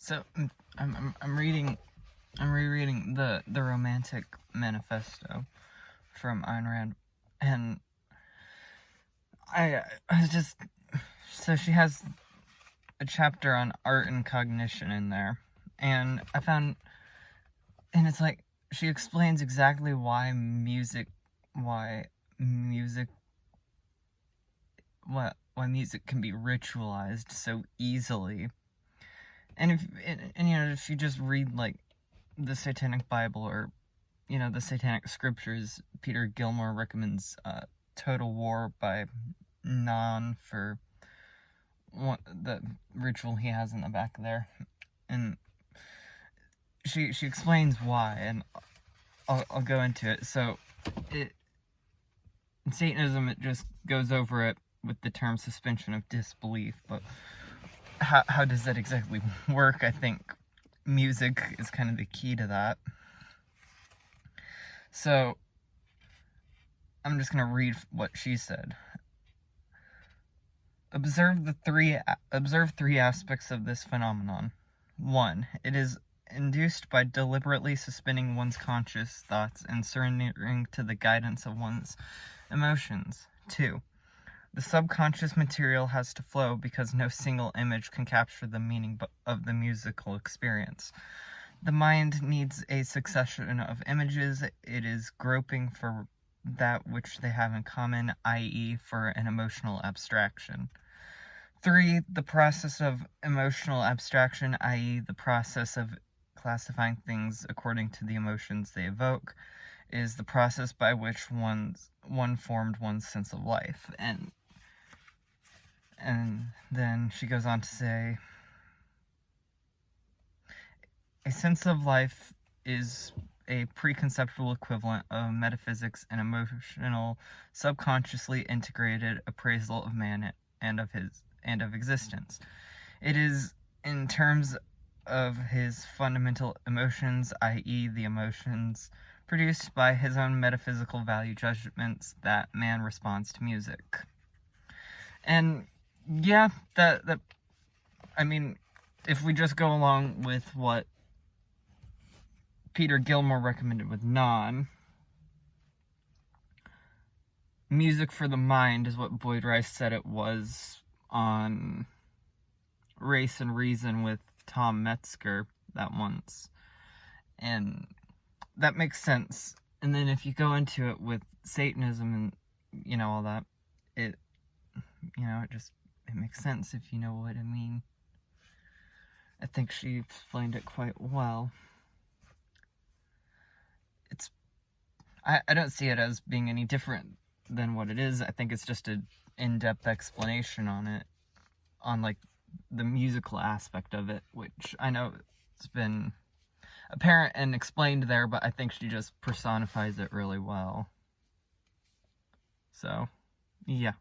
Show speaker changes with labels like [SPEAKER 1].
[SPEAKER 1] So I'm rereading the Romantic Manifesto from Ayn Rand, and I was just, so she has a chapter on art and cognition in there, and and it's like she explains exactly why music can be ritualized so easily. And if you just read like the Satanic Bible or the Satanic Scriptures, Peter Gilmore recommends Total War by Non for the ritual he has in the back there, and she explains why, and I'll go into it. So in Satanism, it just goes over it with the term suspension of disbelief, but how does that exactly work? I think music is kind of the key to that. So I'm just going to read what she said. Observe three aspects of this phenomenon. 1. It is induced by deliberately suspending one's conscious thoughts and surrendering to the guidance of one's emotions. 2. The subconscious material has to flow because no single image can capture the meaning of the musical experience. The mind needs a succession of images. It is groping for that which they have in common, i.e., for an emotional abstraction. 3. The process of emotional abstraction, i.e., the process of classifying things according to the emotions they evoke, is the process by which one formed one's sense of life. And then she goes on to say, a sense of life is a preconceptual equivalent of metaphysics and emotional, subconsciously integrated appraisal of man and of existence. It is in terms of his fundamental emotions, i.e., the emotions produced by his own metaphysical value judgments, that man responds to music. And yeah, I mean, if we just go along with what Peter Gilmore recommended with Non, music for the mind is what Boyd Rice said it was on Race and Reason with Tom Metzger that once. And that makes sense. And then if you go into it with Satanism and, all that, it makes sense if you know what I mean. I think she explained it quite well. I don't see it as being any different than what it is. I think it's just an in-depth explanation on it, on like the musical aspect of it, which I know it's been apparent and explained there, but I think she just personifies it really well. So, yeah.